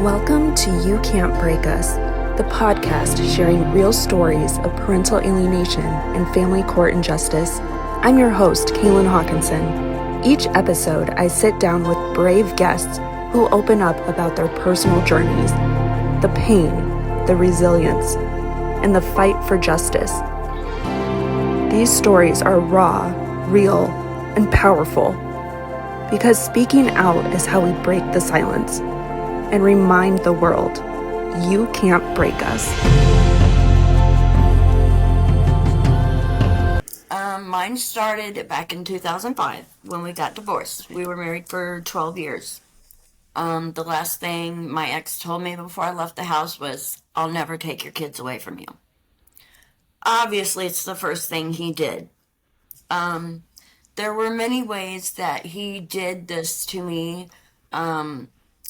Welcome to You Can't Break Us, the podcast sharing real stories of parental alienation and family court injustice. I'm your host, Kaylin Hawkinson. Each episode, I sit down with brave guests who open up about their personal journeys, the pain, the resilience, and the fight for justice. These stories are raw, real, and powerful, because speaking out is how we break the silence and remind the world, you can't break us. Mine started back in 2005 when we got divorced. We were married for 12 years. The last thing my ex told me before I left the house was, "I'll never take your kids away from you." Obviously, it's the first thing he did. There were many ways that he did this to me.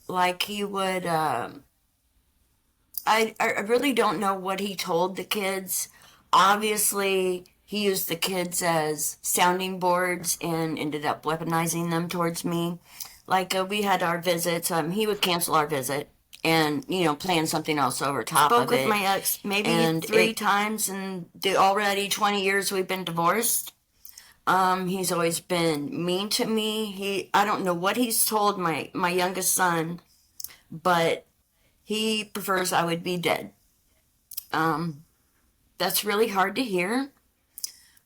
Like he would, I really don't know what he told the kids. Obviously, he used the kids as sounding boards and ended up weaponizing them towards me. Like, we had our visits, he would cancel our visit and, plan something else over top of it. Spoke with my ex maybe three times in the already 20 years we've been divorced. He's always been mean to me. I don't know what he's told my youngest son, but he prefers I would be dead. That's really hard to hear,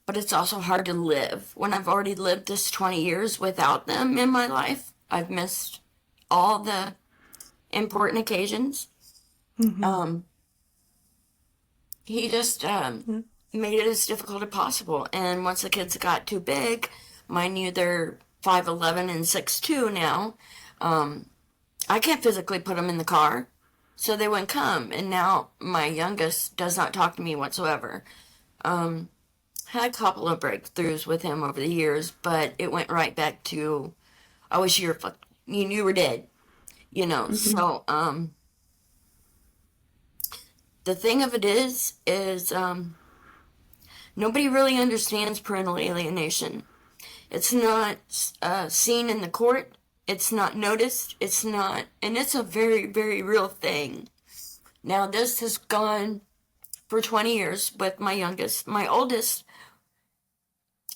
but it's also hard to live. When I've already lived this 20 years without them in my life, I've missed all the important occasions. Mm-hmm. He just made it as difficult as possible. And once the kids got too big, mind you, they're 5'11" and 6'2" now, I can't physically put them in the car, so they wouldn't come. And now my youngest does not talk to me whatsoever. Had a couple of breakthroughs with him over the years, but it went right back to, "I wish you were dead," Mm-hmm. So, the thing of it is, nobody really understands parental alienation. It's not seen in the court. It's not noticed. And it's a very, very real thing. Now, this has gone for 20 years with my youngest. My oldest,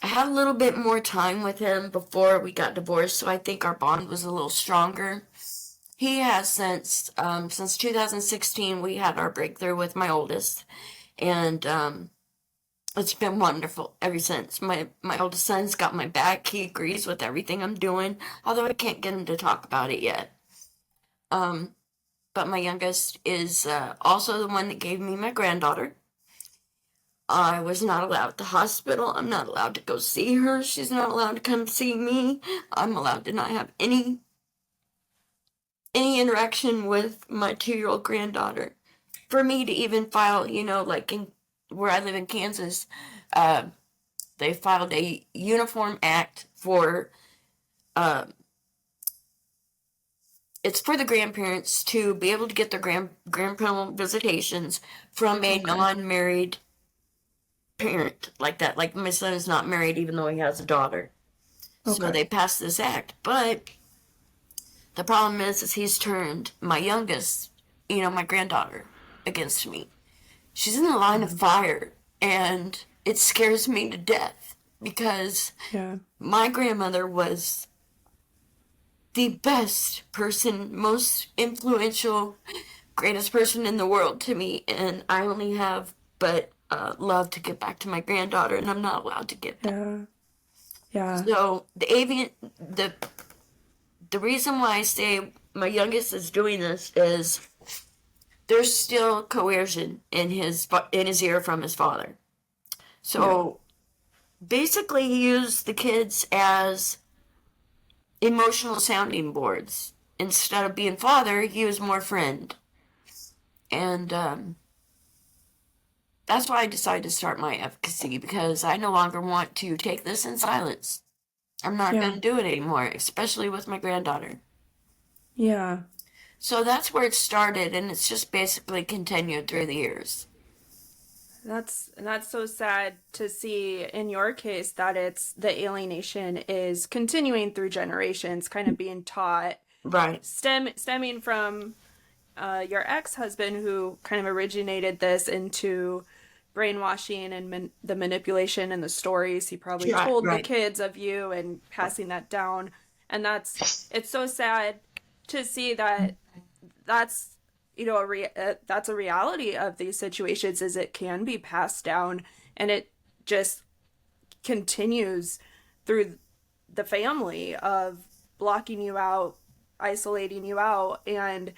I had a little bit more time with him before we got divorced, so I think our bond was a little stronger. He has since 2016, we had our breakthrough with my oldest, and it's been wonderful ever since. My oldest son's got my back. He agrees with everything I'm doing, although I can't get him to talk about it yet. But my youngest is also the one that gave me my granddaughter. I was not allowed at the hospital. I'm not allowed to go see her. She's not allowed to come see me. I'm allowed to not have any interaction with my 2-year-old granddaughter. For me to even file, like where I live in Kansas, they filed a uniform act for, it's for the grandparents to be able to get their grandparental visitations from a non-married parent like that. Like, my son is not married even though he has a daughter. Okay. So they passed this act, but the problem is he's turned my youngest, my granddaughter, against me. She's in the line of fire, and it scares me to death because my grandmother was the best person, most influential, greatest person in the world to me, and I only have but love to give back to my granddaughter, and I'm not allowed to give that. Yeah. So the reason why I say my youngest is doing this is there's still coercion in his ear from his father. So basically, he used the kids as emotional sounding boards. Instead of being father, he was more friend. And that's why I decided to start my advocacy, because I no longer want to take this in silence. I'm not going to do it anymore, especially with my granddaughter. Yeah. So that's where it started, and it's just basically continued through the years. That's so sad to see in your case that it's the alienation is continuing through generations, kind of being taught, right? Stemming from your ex-husband, who kind of originated this into brainwashing and the manipulation and the stories he probably Right, told the right. kids of you and passing that down. And it's so sad to see that that's, that's a reality of these situations, is it can be passed down, and it just continues through the family of blocking you out, isolating you out, and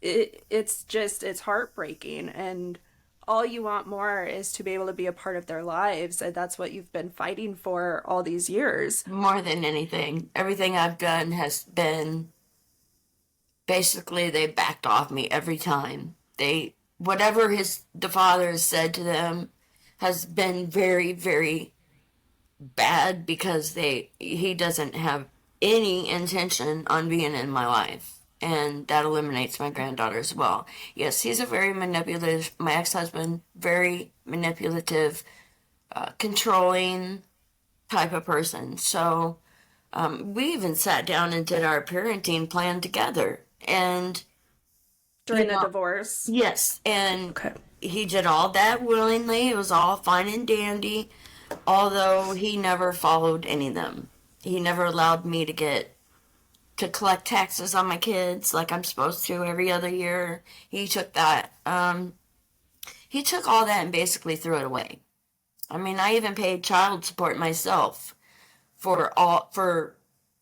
it's heartbreaking. And all you want more is to be able to be a part of their lives, and that's what you've been fighting for all these years. More than anything, everything I've done has been basically they backed off me every time. Whatever the father has said to them has been very, very bad because he doesn't have any intention on being in my life. And that eliminates my granddaughter as well. Yes, he's a very manipulative, my ex-husband, very manipulative, controlling type of person. So we even sat down and did our parenting plan together. And During the divorce? yes, and Okay. he did all that willingly. It was all fine and dandy, although he never followed any of them. He never allowed me to collect taxes on my kids like I'm supposed to every other year. He took that. He took all that and basically threw it away. I mean, I even paid child support myself for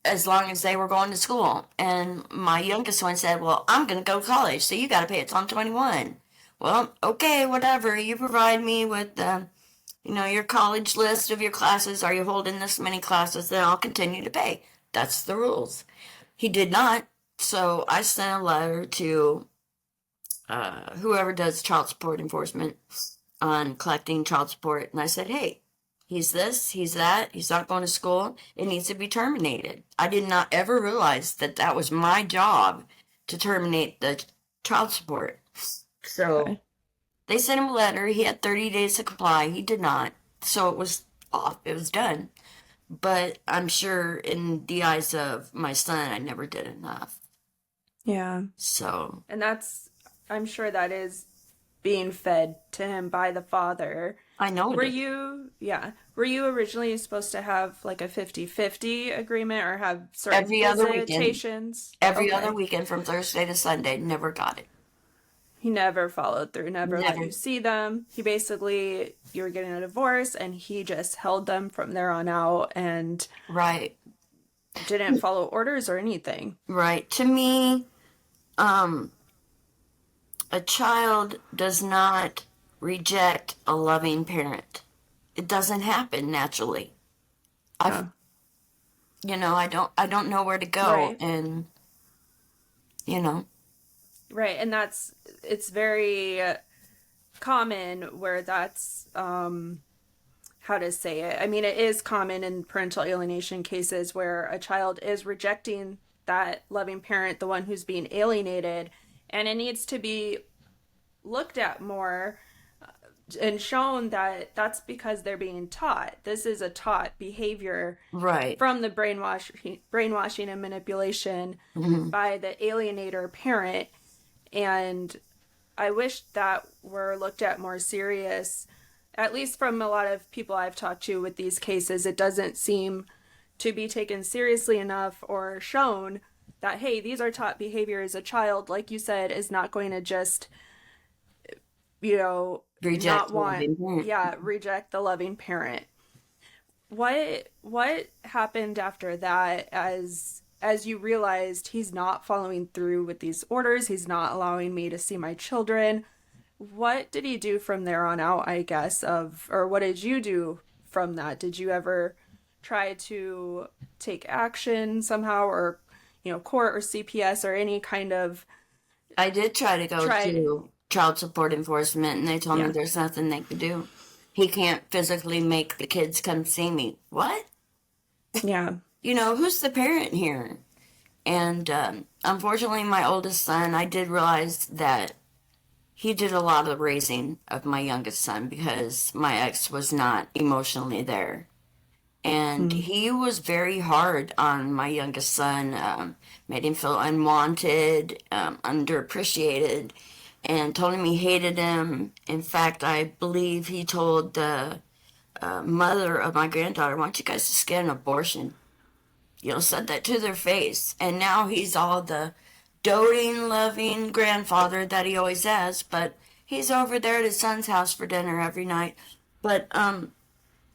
as long as they were going to school. And my youngest one said, "Well, I'm going to go to college, so you got to pay it till I'm 21." Well, okay, whatever. You provide me with your college list of your classes. Are you holding this many classes? Then I'll continue to pay. That's the rules. He did not. So I sent a letter to whoever does child support enforcement on collecting child support. And I said, "Hey, he's this, he's that, he's not going to school. It needs to be terminated." I did not ever realize that was my job to terminate the child support. So Okay. they sent him a letter. He had 30 days to comply. He did not. So it was off. It was done. But I'm sure in the eyes of my son, I never did enough. Yeah. So. And I'm sure that is being fed to him by the father. I know it is. Were you originally supposed to have like a 50-50 agreement, or have certain Every other visitations? weekend. Every other weekend from Thursday to Sunday. Never got it. He never followed through, never let Never. you see them. You were getting a divorce, and he just held them from there on out and Right. didn't follow orders or anything. Right. To me, a child does not reject a loving parent. It doesn't happen naturally. I don't know where to go, Right. and Right, and it's very common where that's, how to say it. I mean, it is common in parental alienation cases where a child is rejecting that loving parent, the one who's being alienated, and it needs to be looked at more and shown that that's because they're being taught. This is a taught behavior right. from the brainwashing and manipulation by the alienator parent. And I wish that were looked at more serious, at least from a lot of people I've talked to with these cases. It doesn't seem to be taken seriously enough or shown that, hey, these are taught behaviors. A child, like you said, is not going to just, Reject reject the loving parent. What happened after that, as you realized he's not following through with these orders, he's not allowing me to see my children? What did he do from there on out, I guess, or what did you do from that? Did you ever try to take action somehow, or, court or CPS or any kind of... I did try to go to child support enforcement, and they told me there's nothing they could do. He can't physically make the kids come see me. What? Yeah. Who's the parent here? And unfortunately, my oldest son, I did realize that he did a lot of raising of my youngest son because my ex was not emotionally there. And he was very hard on my youngest son, made him feel unwanted, underappreciated, and told him he hated him. In fact, I believe he told the mother of my granddaughter, "I want you guys to get an abortion." Said that to their face. And now he's all the doting, loving grandfather that he always has, but he's over there at his son's house for dinner every night. But,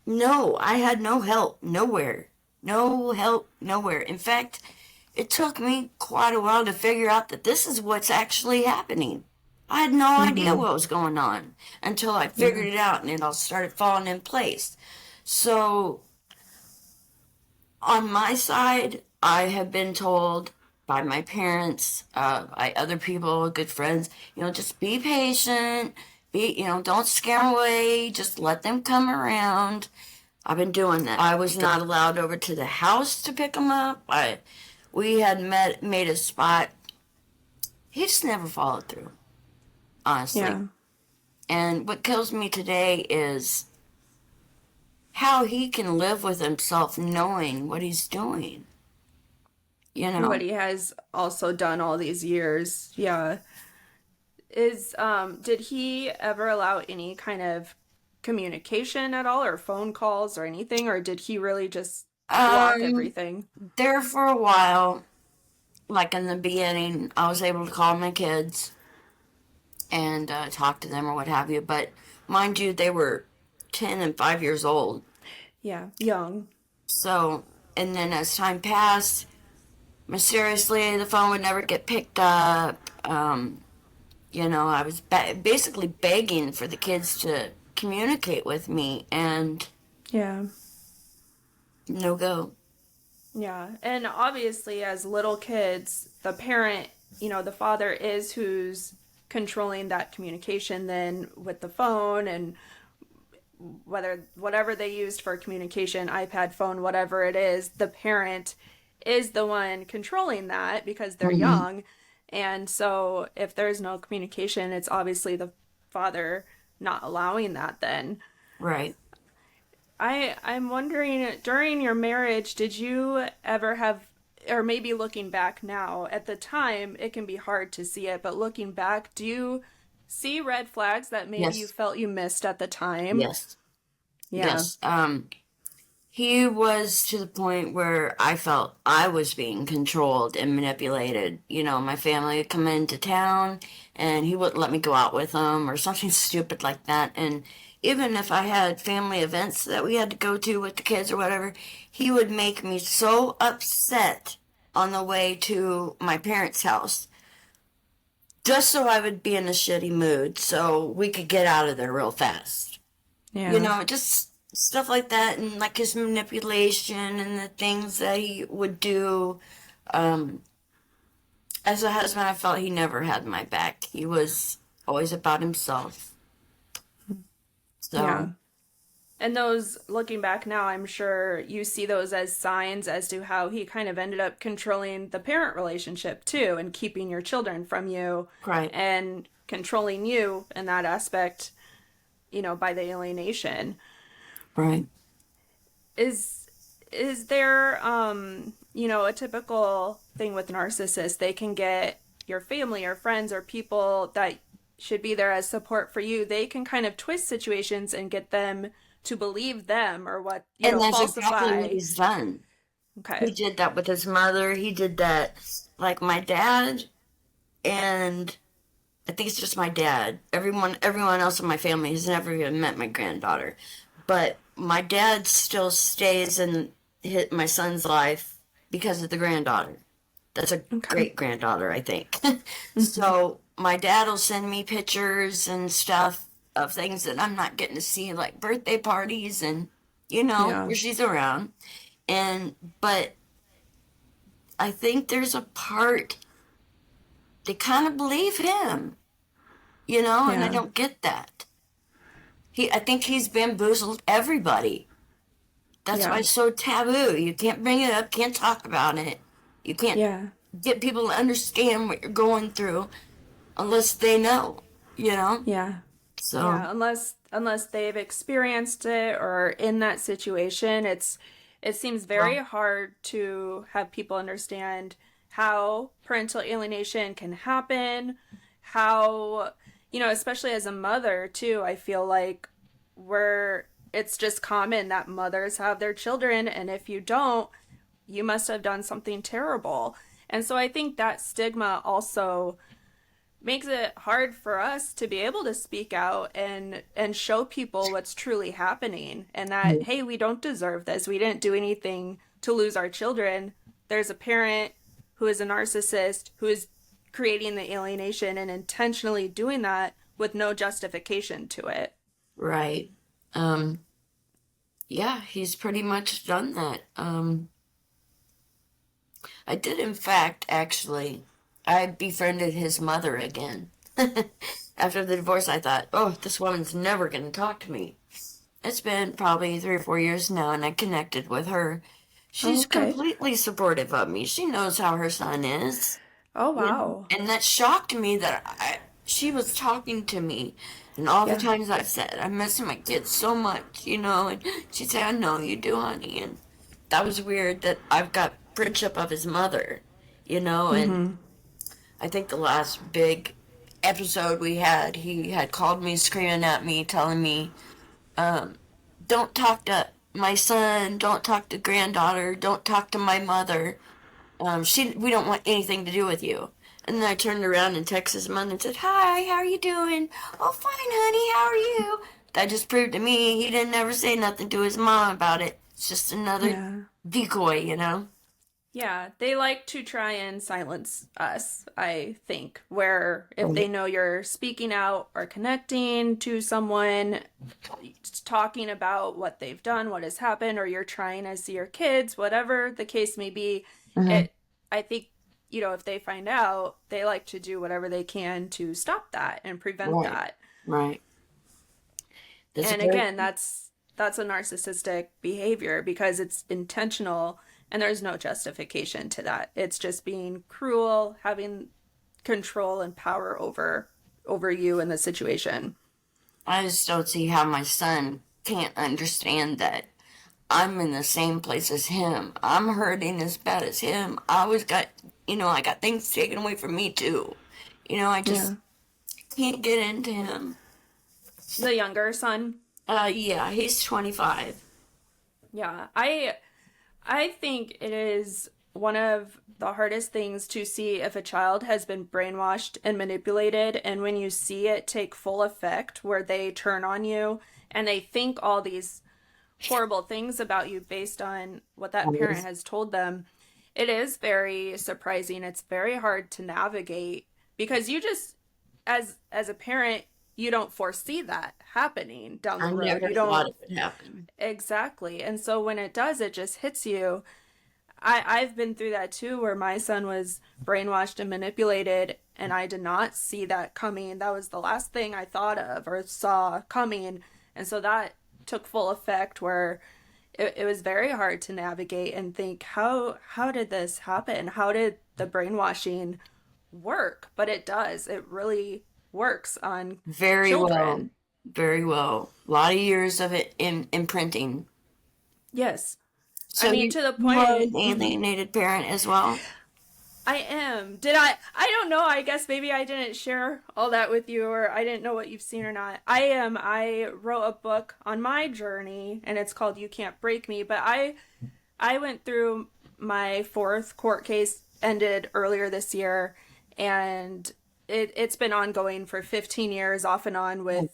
no, I had no help, nowhere. No help, nowhere. In fact, it took me quite a while to figure out that this is what's actually happening. I had no idea what was going on until I figured it out and it all started falling in place. So, on my side, I have been told by my parents, by other people, good friends, just be patient, don't scare them away, just let them come around. I've been doing that. I was not allowed over to the house to pick them up. We had made a spot. He just never followed through, honestly. Yeah. And what kills me today is how he can live with himself knowing what he's doing. What he has also done all these years. Yeah. Did he ever allow any kind of communication at all, or phone calls or anything, or did he really just block everything? There for a while, like in the beginning, I was able to call my kids and talk to them or what have you, but mind you, they were 10 and 5 years old. Yeah, young. So, and then as time passed, mysteriously, the phone would never get picked up. I was basically begging for the kids to communicate with me, and no go. Yeah, and obviously as little kids, the parent, the father is who's controlling that communication then with the phone, and whatever they used for communication, iPad, phone, whatever it is, the parent is the one controlling that because they're young. And so if there's no communication, it's obviously the father not allowing that then. Right. I'm wondering, during your marriage, did you ever have, or maybe looking back now, at the time, it can be hard to see it, but looking back, do you see red flags that maybe you felt you missed at the time? Yes. Yeah. Yes. He was to the point where I felt I was being controlled and manipulated. My family would come into town and he wouldn't let me go out with them or something stupid like that. And even if I had family events that we had to go to with the kids or whatever, he would make me so upset on the way to my parents' house just so I would be in a shitty mood so we could get out of there real fast. Yeah. Just stuff like that, and like his manipulation and the things that he would do. As a husband, I felt he never had my back. He was always about himself. So, Yeah. And those, looking back now, I'm sure you see those as signs as to how he kind of ended up controlling the parent relationship too, and keeping your children from you. Right. And controlling you in that aspect, by the alienation. Right. Is there, a typical thing with narcissists? They can get your family or friends or people that should be there as support for you. They can kind of twist situations and get them to believe them or what, and that's falsify. exactly what he's done. Okay. He did that with his mother. He did that, like my dad, and I think it's just my dad. Everyone else in my family has never even met my granddaughter. But my dad still stays in my son's life because of the granddaughter. That's a great granddaughter, I think. So my dad will send me pictures and stuff of things that I'm not getting to see, like birthday parties and, where she's around. But I think there's a part they kind of believe him, and I don't get that. I think he's bamboozled everybody. That's why it's so taboo. You can't bring it up, can't talk about it. You can't get people to understand what you're going through unless they know, Yeah. So unless they've experienced it or in that situation, it's It seems very hard to have people understand how parental alienation can happen, how, especially as a mother too, I feel like it's just common that mothers have their children, and if you don't, you must have done something terrible. And so I think that stigma also makes it hard for us to be able to speak out and show people what's truly happening, and that, hey, we don't deserve this. We didn't do anything to lose our children. There's a parent who is a narcissist who is creating the alienation and intentionally doing that with no justification to it. Right. Yeah, he's pretty much done that. I did, in fact, actually, I befriended his mother again. After the divorce, I thought, oh, this woman's never going to talk to me. It's been probably 3 or 4 years now, and I connected with her. She's completely supportive of me. She knows how her son is. Oh, wow. And that shocked me that she was talking to me. And all the times I've said, I miss my kids so much, and she said, I know you do, honey. And that was weird that I've got friendship of his mother, and I think the last big episode we had, he had called me screaming at me, telling me, don't talk to my son, don't talk to granddaughter, don't talk to my mother. We don't want anything to do with you. And then I turned around and texted his mother and said, hi, how are you doing? Oh, fine, honey, how are you? That just proved to me he didn't ever say nothing to his mom about it. It's just another decoy, Yeah, they like to try and silence us, I think, where if they know you're speaking out or connecting to someone, talking about what they've done, what has happened, or you're trying to see your kids, whatever the case may be, I think, if they find out, they like to do whatever they can to stop that and prevent that. Right. And again, that's a narcissistic behavior because it's intentional. And there's no justification to that. It's just being cruel, having control and power over you in the situation. I just don't see how my son can't understand that I'm in the same place as him. I'm hurting as bad as him. I always got, I got things taken away from me too. I just can't get into him. The younger son? Yeah, he's 25. Yeah, I think it is one of the hardest things to see if a child has been brainwashed and manipulated, and when you see it take full effect where they turn on you and they think all these horrible things about you based on what that parent has told them, it is very surprising. It's very hard to navigate because you just, as a parent, you don't foresee that happening down the road. Never thought it would happen. Exactly. And so when it does, it just hits you. I've been through that too, where my son was brainwashed and manipulated, and I did not see that coming. That was the last thing I thought of or saw coming. And so that took full effect where it was very hard to navigate and think, how did this happen? How did the brainwashing work? But it does. It really works on very children. Well. Very well. A lot of years of it imprinting. Yes. So I mean, to the point. You're an alienated parent as well? I am. I don't know. I guess maybe I didn't share all that with you, or I didn't know what you've seen or not. I am. I wrote a book on my journey, and it's called You Can't Break Me. But I went through my 4th court case, ended earlier this year, and it's been ongoing for 15 years, off and on, with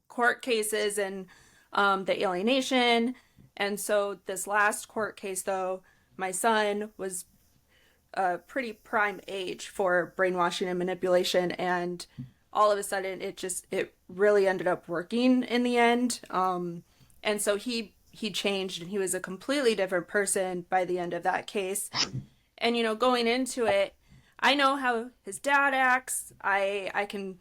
court cases and the alienation. And so this last court case, though, my son was a pretty prime age for brainwashing and manipulation, and all of a sudden it really ended up working in the end. And so he changed, and he was a completely different person by the end of that case. And going into it, I know how his dad acts. I can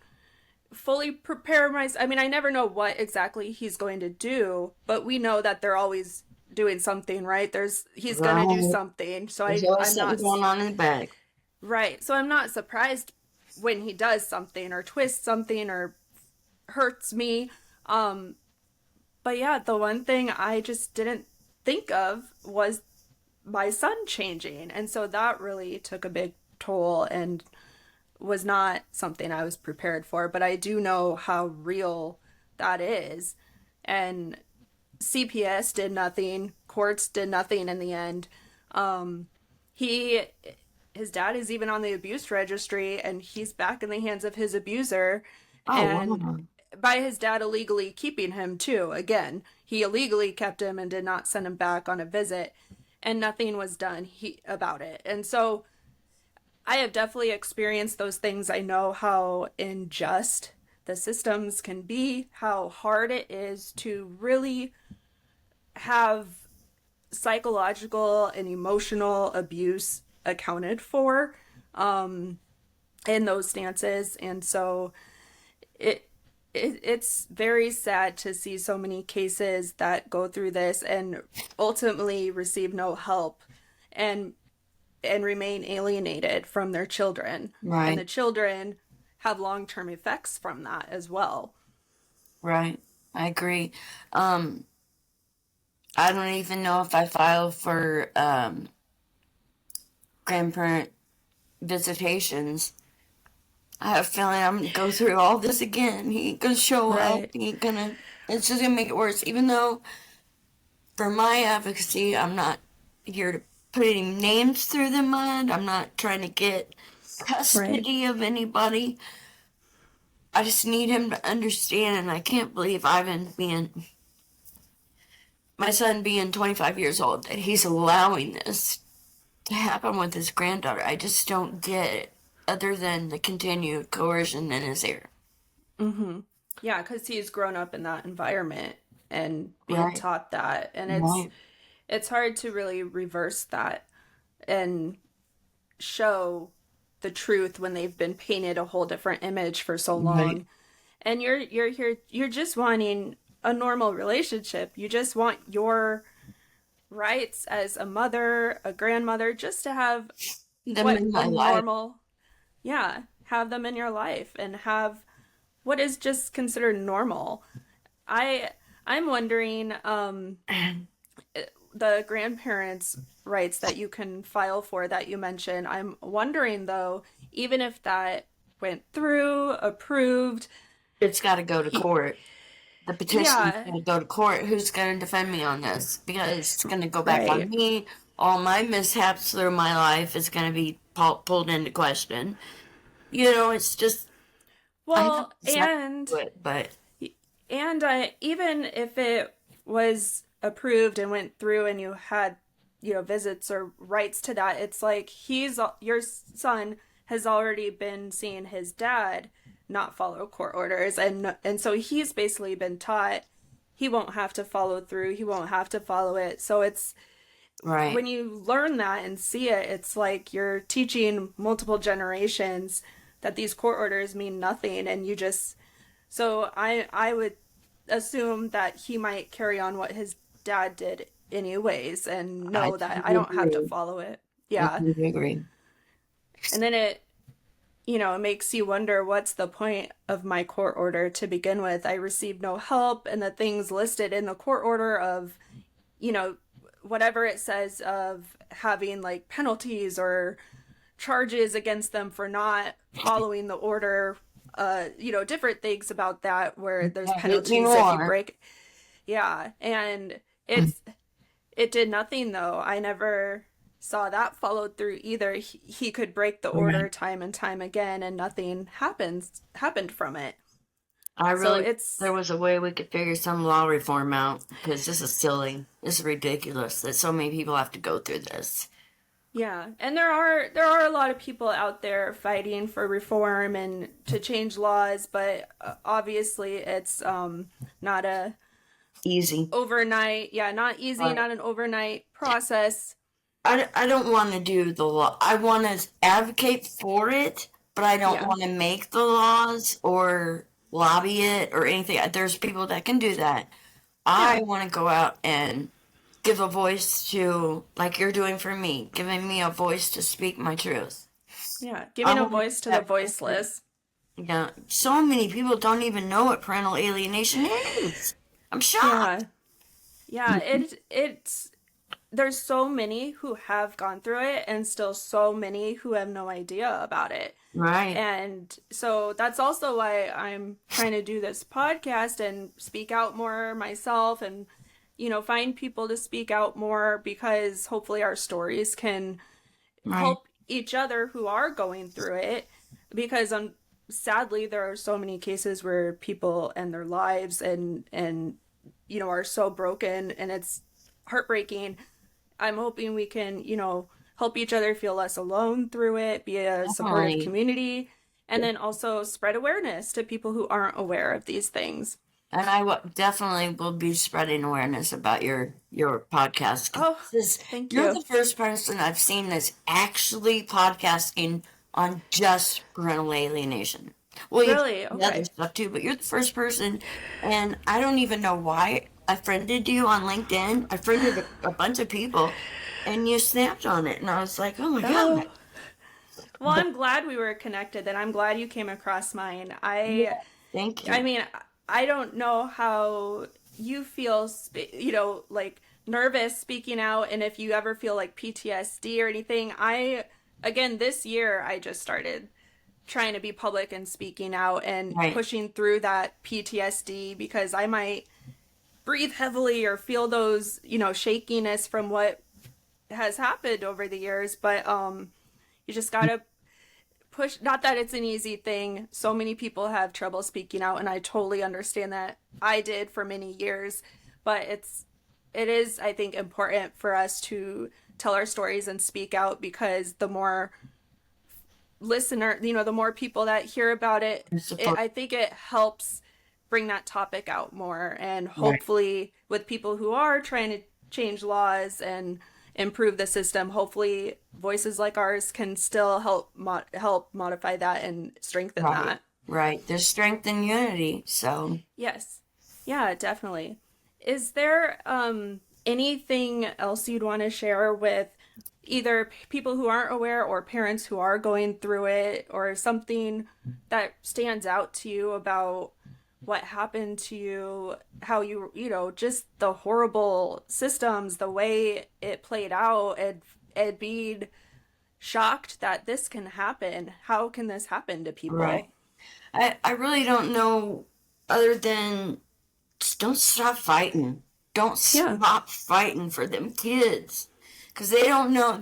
fully prepare myself. I mean, I never know what exactly he's going to do, but we know that they're always doing something, right? He's going to do something. So I'm not going on in the back. Right. So I'm not surprised when he does something or twists something or hurts me. But yeah, the one thing I just didn't think of was my son changing. And so that really took a big toll and was not something I was prepared for. But I do know how real that is. And CPS did nothing, courts did nothing in the end. He his dad is even on the abuse registry, and he's back in the hands of his abuser, Oh, and wow. by his dad illegally keeping him too. Again, he illegally kept him and did not send him back on a visit, and nothing was done about it. And so I have definitely experienced those things. I know how unjust the systems can be, how hard it is to really have psychological and emotional abuse accounted for in those stances. And so it's very sad to see so many cases that go through this and ultimately receive no help and remain alienated from their children. Right. And the children have long-term effects from that as well. Right. I agree. I don't even know if I filed for grandparent visitations. I have a feeling I'm gonna go through all this again. He ain't gonna show up. Right. He ain't gonna. It's just gonna make it worse. Even though, for my advocacy, I'm not here to put any names through the mud. I'm not trying to get custody of anybody. I just need him to understand, and I can't believe my son being 25 years old, that he's allowing this to happen with his granddaughter. I just don't get it, other than the continued coercion in his ear. Mm-hmm. Yeah, because he's grown up in that environment and being Right. taught that. And Right. it's hard to really reverse that and show the truth when they've been painted a whole different image for so long. Right. And you're here, you're just wanting a normal relationship. You just want your rights as a mother, a grandmother, just to have Them what in a my life. normal, yeah, have them in your life and have what is just considered normal. I'm wondering the grandparents' rights that you can file for that you mentioned. I'm wondering though, even if that went through, approved, It's got to go to court. The petition's yeah, going to go to court. Who's going to defend me on this? Because it's going to go back on right. me. All my mishaps through my life is going to be pulled into question. It's just, I know Well, it's not to do it, but even if it was approved and went through and you had, visits or rights to that, it's like your son has already been seeing his dad not follow court orders, and so he's basically been taught he won't have to follow through, he won't have to follow it. So it's right. when you learn that and see it, it's like you're teaching multiple generations that these court orders mean nothing, and you just so I would assume that he might carry on what his dad did anyways and I know that I totally don't have to agree. follow it. I Yeah. totally agree. And then it makes you wonder, what's the point of my court order to begin with? I received no help, and the things listed in the court order of, whatever it says of having like penalties or charges against them for not following the order, different things about that where there's Yeah, hit me penalties if you more. break. Yeah, and it did nothing though. I never saw that followed through either. He could break the order Right. time and time again and nothing happened from it. I So really, it's there was a way we could figure some law reform out, because this is silly. This is ridiculous that so many people have to go through this. yeah, and there are a lot of people out there fighting for reform and to change laws, but obviously it's not a Easy. overnight, yeah, not easy, Right. not an overnight process. I don't want to do the law. I want to advocate for it, but I don't Yeah. want to make the laws or lobby it or anything. There's people that can do that. I Yeah. want to go out and give a voice to, like you're doing for me, giving me a voice to speak my truth. Yeah, I giving a want to voice to the voiceless. Yeah, so many people don't even know what parental alienation is. I'm shocked. Yeah. Yeah, it's there's so many who have gone through it and still so many who have no idea about it. Right. And so that's also why I'm trying to do this podcast and speak out more myself and, find people to speak out more, because hopefully our stories can Right. help each other who are going through it. Because sadly, there are so many cases where people end their lives and are so broken, and it's heartbreaking. I'm hoping we can, help each other feel less alone through it, be a supportive Definitely. community, and then also spread awareness to people who aren't aware of these things. And I definitely will be spreading awareness about your podcast. 'Cause Oh, thank you're you. the first person I've seen that's actually podcasting on just parental alienation. Well, you Really? do the other Okay. stuff too, but you're the first person, and I don't even know why I friended you on LinkedIn. I friended a bunch of people, and you snapped on it, and I was like, oh my god. Oh, well, But I'm glad we were connected, and I'm glad you came across mine. yeah, thank I you. mean, I don't know how you feel, like nervous speaking out, and if you ever feel like PTSD or anything. Again, this year, I just started trying to be public and speaking out and Right. pushing through that PTSD, because I might breathe heavily or feel those, shakiness from what has happened over the years. But you just gotta push. Not that it's an easy thing. So many people have trouble speaking out, and I totally understand that. I did for many years, but it is, I think, important for us to tell our stories and speak out, because the more the more people that hear about it, Support. I think it helps bring that topic out more. And Right. hopefully, with people who are trying to change laws and improve the system, hopefully voices like ours can still help modify that and strengthen Right. that. Right. There's strength in unity, so. Yes. Yeah, definitely. Is there anything else you'd want to share with either people who aren't aware or parents who are going through it, or something that stands out to you about what happened to you, how just the horrible systems, the way it played out, and being shocked that this can happen? How can this happen to people? Right. I really don't know other than just don't stop fighting. Don't Yeah. stop fighting for them kids. Because they don't know.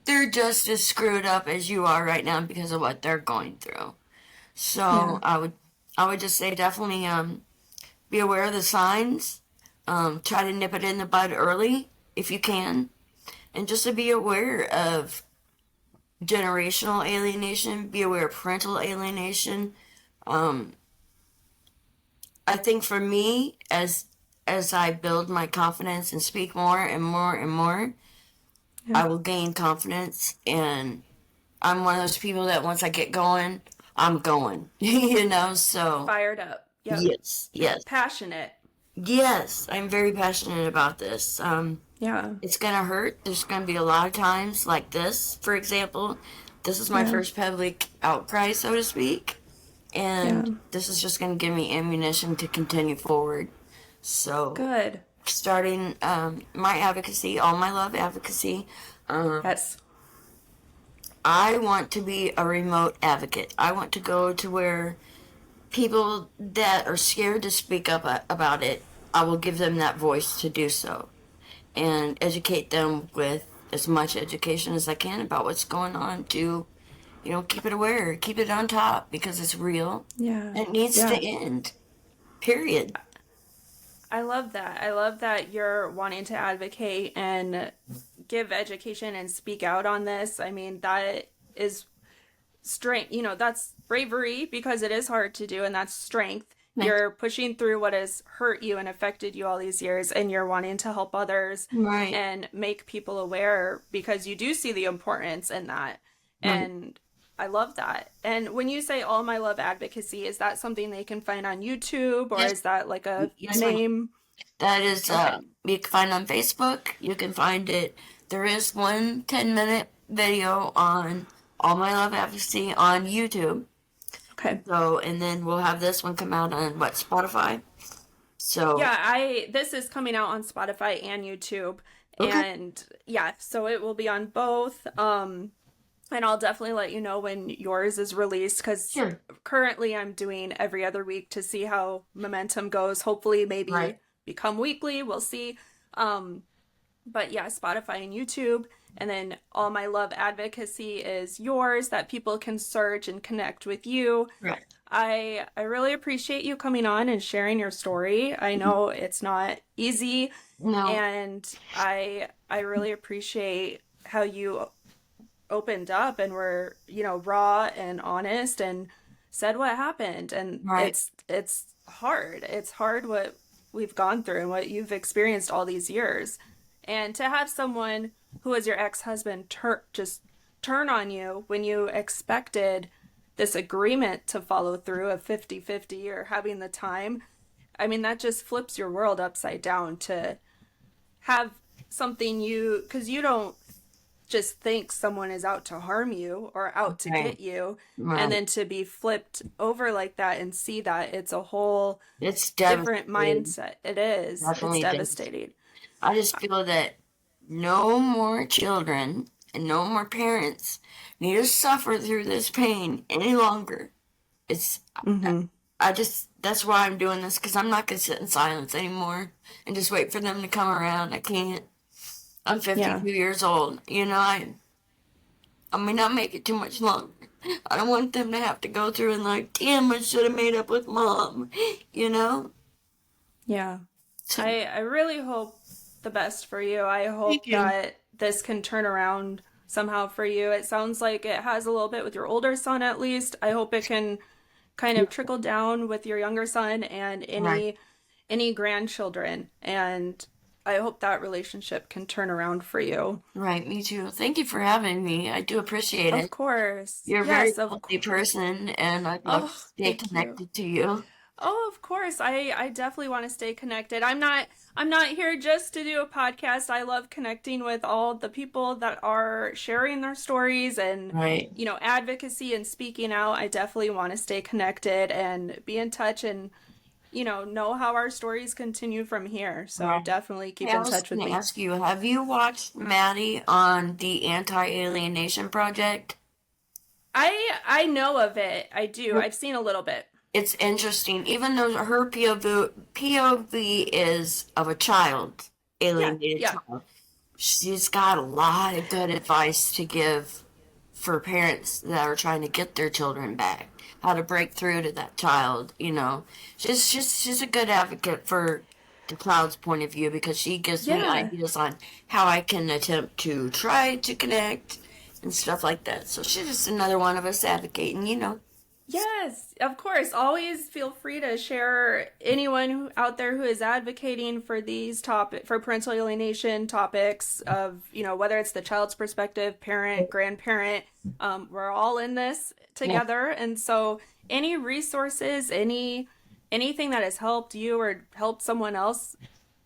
They're just as screwed up as you are right now because of what they're going through. So Yeah. I would just say definitely be aware of the signs. Try to nip it in the bud early if you can. And just to be aware of generational alienation, be aware of parental alienation. Um, I think for me, as I build my confidence and speak more and more and more, Yeah. I will gain confidence. And I'm one of those people that once I get going, I'm going. So Fired up. Yep. yes, yes, Passionate. yes. I'm very passionate about this. Yeah. It's gonna hurt. There's gonna be a lot of times like this, for example. This is my Yeah. first public outcry, so to speak. Yeah. And this is just going to give me ammunition to continue forward. So, Good. starting my advocacy, all my love advocacy, um, Yes. I want to be a remote advocate. I want to go to where people that are scared to speak up about it, I will give them that voice to do so and educate them with as much education as I can about what's going on to, keep it aware, keep it on top because it's real. Yeah. It needs to Yeah. end. Period. I love that. I love that you're wanting to advocate and give education and speak out on this. I mean, that is strength. That's bravery, because it is hard to do, and that's strength. You're pushing through what has hurt you and affected you all these years, and you're wanting to help others Right. and make people aware, because you do see the importance in that. Right. And I love that. And when you say All My Love Advocacy, is that something they can find on YouTube, or Yes. is that like a Yes, name? that is, Okay. you can find on Facebook. You can find it. There is one 10-minute video on All My Love Advocacy on YouTube. Okay. So, and then we'll have this one come out on Spotify. So Yeah, this is coming out on Spotify and YouTube. okay, And yeah, so it will be on both. And I'll definitely let you know when yours is released because sure, currently I'm doing every other week to see how momentum goes. Hopefully, maybe right, become weekly. We'll see. Um, but yeah, Spotify and YouTube. And then All My Love Advocacy is yours that people can search and connect with you. right. I really appreciate you coming on and sharing your story. I know it's not easy, No, and I really appreciate how you opened up and were, raw and honest and said what happened. And right. it's hard. It's hard what we've gone through and what you've experienced all these years. And to have someone who was your ex-husband just turn on you when you expected this agreement to follow through of 50-50 or having the time, I mean, that just flips your world upside down to have something because you don't just think someone is out to harm you or out to Right, get you, and right. then to be flipped over like that and see that it's a whole It's different devastating. mindset. It's Definitely devastating. devastating. I just feel that no more children and no more parents need to suffer through this pain any longer. It's, Mm-hmm. I just, that's why I'm doing this, because I'm not going to sit in silence anymore and just wait for them to come around. I can't. I'm Yeah. 52 years old. I may not make it too much longer. I don't want them to have to go through and like, damn, I should have made up with mom, you know? Yeah. So, I really hope the best for you. I thank hope you. that this can turn around somehow for you. It sounds like it has a little bit with your older son at least. I hope it can kind of trickle down with your younger son and Right. any grandchildren, and I hope that relationship can turn around for you. Right, me too. Thank you for having me. I do appreciate Of it. course. You're a very Yes, of lovely course. person, and I'd love to Oh, stay thank you. connected to you. Oh, of course. I definitely want to stay connected. I'm not here just to do a podcast. I love connecting with all the people that are sharing their stories and Right. advocacy and speaking out. I definitely want to stay connected and be in touch and know how our stories continue from here. So Right. definitely Hey, keep I in was touch with going to me. ask you, have you watched Maddie on the Anti-Alienation Project? I know of it. I do. I've seen a little bit. It's interesting, even though her POV is of a child, Yeah, alienated yeah. child, she's got a lot of good advice to give for parents that are trying to get their children back. How to break through to that child, she's a good advocate for the child's point of view because she gives me Yeah. ideas on how I can attempt to try to connect and stuff like that. So she's just another one of us advocating. Yes, of course. Always feel free to share anyone out there who is advocating for for parental alienation topics of, whether it's the child's perspective, parent, grandparent. We're all in this Yeah. together. And so any resources, anything that has helped you or helped someone else,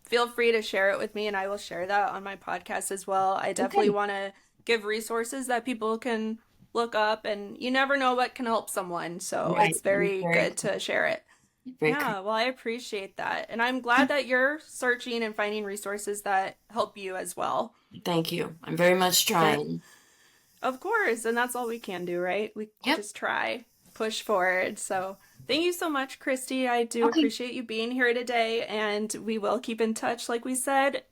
feel free to share it with me and I will share that on my podcast as well. I definitely Okay. want to give resources that people can look up, and you never know what can help someone. So Right. it's very Very good cool. to share it. Very cool. Yeah, well, I appreciate that. And I'm glad that you're searching and finding resources that help you as well. Thank you. I'm very much But trying. of course, and that's all we can do, right? We Yep. just try, push forward. So thank you so much, Christy. I do Okay. appreciate you being here today, and we will keep in touch, like we said.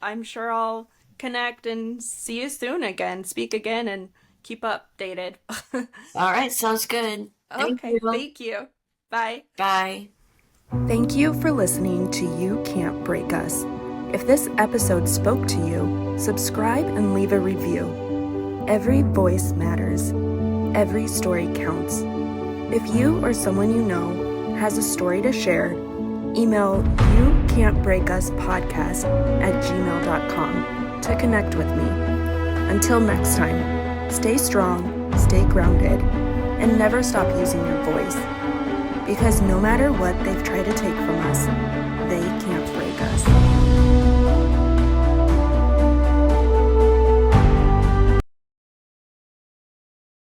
I'm sure I'll connect and see you soon again, speak again, and keep updated. All right. Sounds good. Thank Okay, you. thank you. Bye. Bye. Thank you for listening to You Can't Break Us. If this episode spoke to you, subscribe and leave a review. Every voice matters. Every story counts. If you or someone you know has a story to share, email youcantbreakuspodcast@gmail.com to connect with me. Until next time, stay strong, stay grounded, and never stop using your voice. Because no matter what they've tried to take from us, they can't break us.